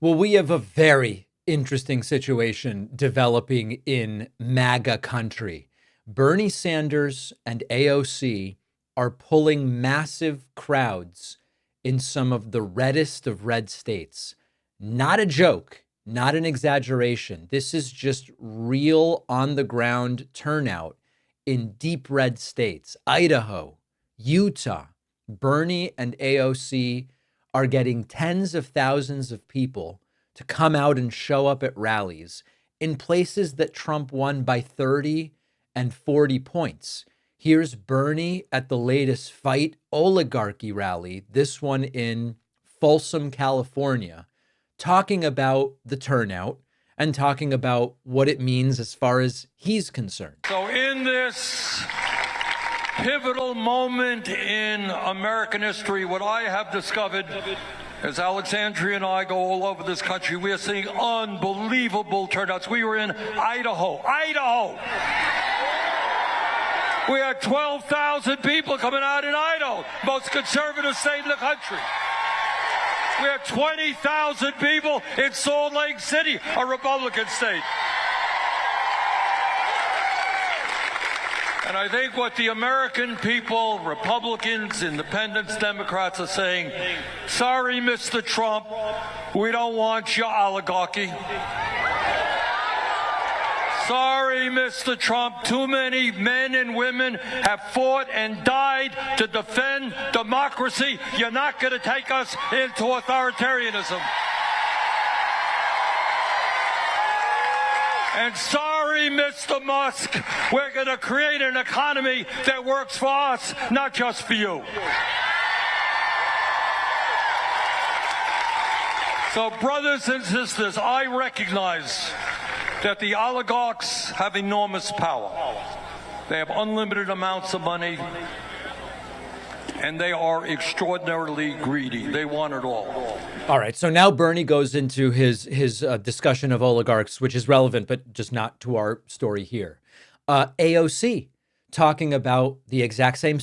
Well, we have a very interesting situation developing in MAGA country. Bernie Sanders and AOC are pulling massive crowds in some of the reddest of red states. Not a joke, not an exaggeration. This is just real on the ground turnout in deep red states. Idaho, Utah, Bernie and AOC are getting tens of thousands of people to come out and show up at rallies in places that Trump won by 30 and 40 points. Here's Bernie at the latest Fight Oligarchy rally, this one in Folsom, California, talking about the turnout and talking about what it means as far as he's concerned. So in this pivotal moment in American history, what I have discovered as Alexandria and I go all over this country, we are seeing unbelievable turnouts. We were in Idaho. We had 12,000 people coming out in Idaho, most conservative state in the country. We had 20,000 people in Salt Lake City, a Republican state. And I think what the American people, Republicans, Independents, Democrats are saying, sorry, Mr. Trump, we don't want your oligarchy. Sorry, Mr. Trump, too many men and women have fought and died to defend democracy. You're not going to take us into authoritarianism. And sorry, Mr. Musk, we're going to create an economy that works for us, not just for you. So, brothers and sisters, I recognize that the oligarchs have enormous power. They have unlimited amounts of money, and they are extraordinarily greedy. They want it all. All right. So now Bernie goes into his discussion of oligarchs, which is relevant, but just not to our story here. AOC talking about the exact same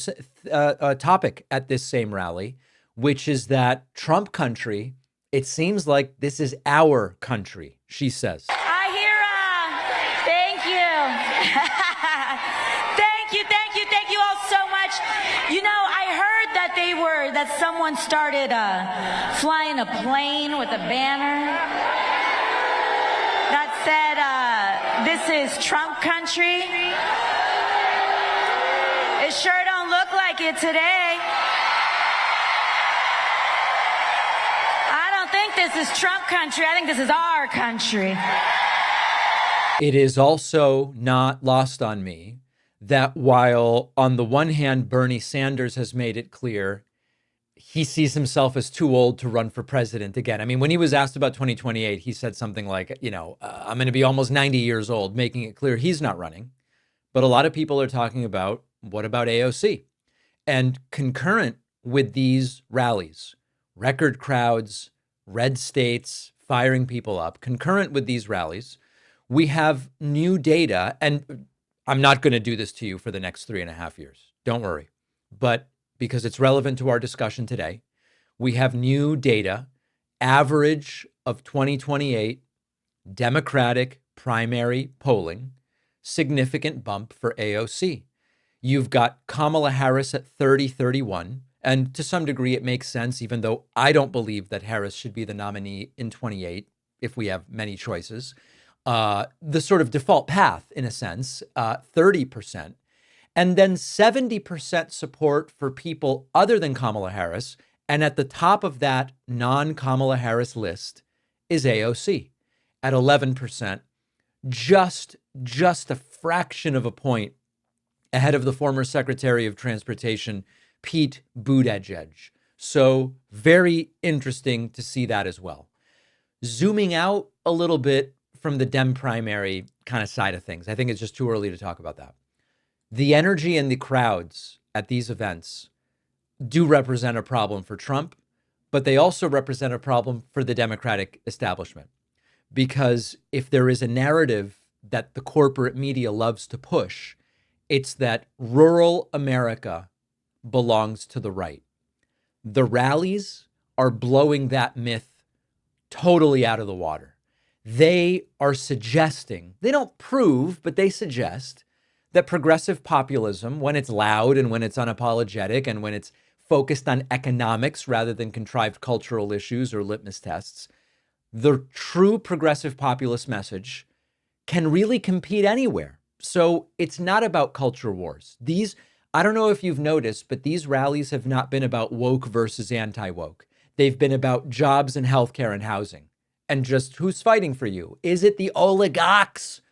topic at this same rally, which is that Trump country, it seems like this is our country, she says. I hear, thank you. Thank you all so much. You know, I heard that someone started flying a plane with a banner that said, this is Trump country. It sure don't look like it today. I don't think this is Trump country. I think this is our country. It is also not lost on me that while on the one hand, Bernie Sanders has made it clear he sees himself as too old to run for president again. I mean, when he was asked about 2028, he said something like, I'm going to be almost 90 years old, making it clear he's not running. But a lot of people are talking about, what about AOC? And concurrent with these rallies, record crowds, red states, firing people up, concurrent with these rallies, we have new data, and I'm not going to do this to you for the next 3.5 years. Don't worry. But because it's relevant to our discussion today, we have new data, average of 2028 Democratic primary polling, significant bump for AOC. You've got Kamala Harris at 30-31. And to some degree, it makes sense, even though I don't believe that Harris should be the nominee in 28 if we have many choices. The sort of default path, in a sense, 30%. And then 70% support for people other than Kamala Harris. And at the top of that non-Kamala Harris list is AOC at 11%, just a fraction of a point ahead of the former Secretary of Transportation, Pete Buttigieg. So very interesting to see that as well. Zooming out a little bit from the Dem primary kind of side of things, I think it's just too early to talk about that. The energy and the crowds at these events do represent a problem for Trump, but they also represent a problem for the Democratic establishment. Because if there is a narrative that the corporate media loves to push, it's that rural America belongs to the right. The rallies are blowing that myth totally out of the water. They are suggesting, they don't prove, but they suggest that progressive populism, when it's loud and when it's unapologetic and when it's focused on economics rather than contrived cultural issues or litmus tests, the true progressive populist message can really compete anywhere. So it's not about culture wars. I don't know if you've noticed, but these rallies have not been about woke versus anti-woke. They've been about jobs and healthcare and housing. And just who's fighting for you? Is it the oligarchs?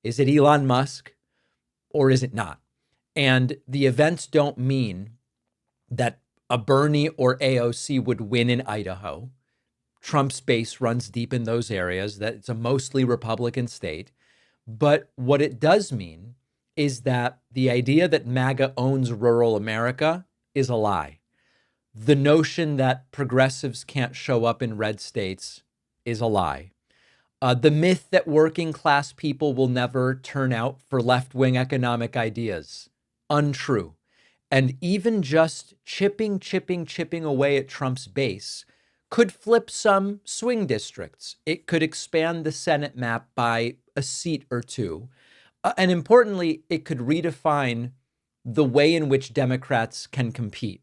Is it Elon Musk? Or is it not? And the events don't mean that a Bernie or AOC would win in Idaho. Trump's base runs deep in those areas, that it's a mostly Republican state. But what it does mean is that the idea that MAGA owns rural America is a lie. The notion that progressives can't show up in red states is a lie. The myth that working class people will never turn out for left-wing economic ideas, untrue. And even just chipping away at Trump's base could flip some swing districts. It could expand the Senate map by a seat or two. And importantly, it could redefine the way in which Democrats can compete.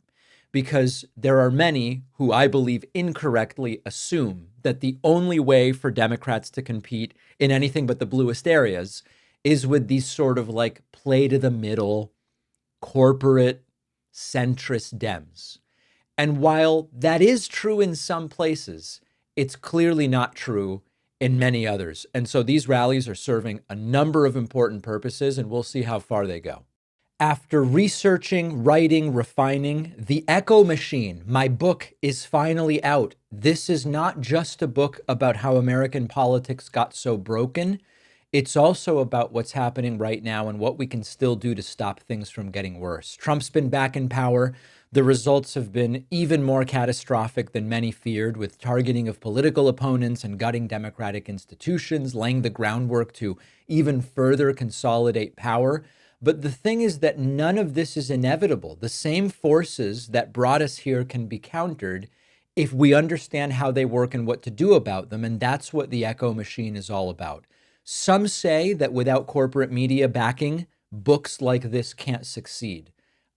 Because there are many who I believe incorrectly assume that the only way for Democrats to compete in anything but the bluest areas is with these sort of like play to the middle, corporate, centrist Dems. And while that is true in some places, it's clearly not true in many others. And so these rallies are serving a number of important purposes, and we'll see how far they go. After researching, writing, refining, The Echo Machine, my book, is finally out. This is not just a book about how American politics got so broken. It's also about what's happening right now and what we can still do to stop things from getting worse. Trump's been back in power. The results have been even more catastrophic than many feared, with targeting of political opponents and gutting democratic institutions, laying the groundwork to even further consolidate power. But the thing is that none of this is inevitable. The same forces that brought us here can be countered if we understand how they work and what to do about them. And that's what the Echo Machine is all about. Some say that without corporate media backing, books like this can't succeed.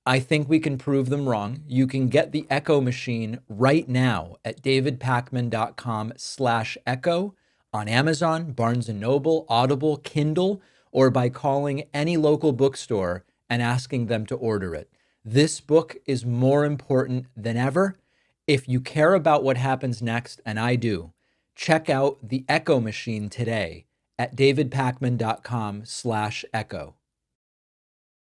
I think we can prove them wrong. You can get the Echo Machine right now at davidpakman.com/echo on Amazon, Barnes & Noble, Audible, Kindle, or by calling any local bookstore and asking them to order it. This book is more important than ever. If you care about what happens next, and I do, check out The Echo Machine today at davidpakman.com/echo.